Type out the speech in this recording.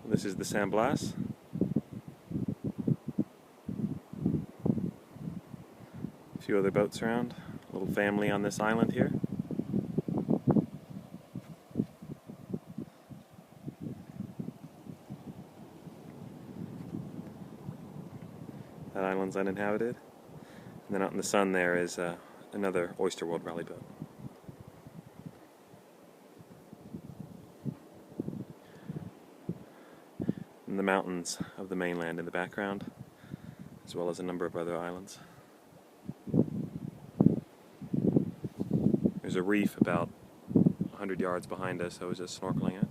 This is the San Blas. A few other boats around. A little family on this island here. That island's uninhabited. And then out in the sun there is another Oyster World rally boat. And the mountains of the mainland in the background, as well as a number of other islands. There's a reef about 100 yards behind us, I was just snorkeling it.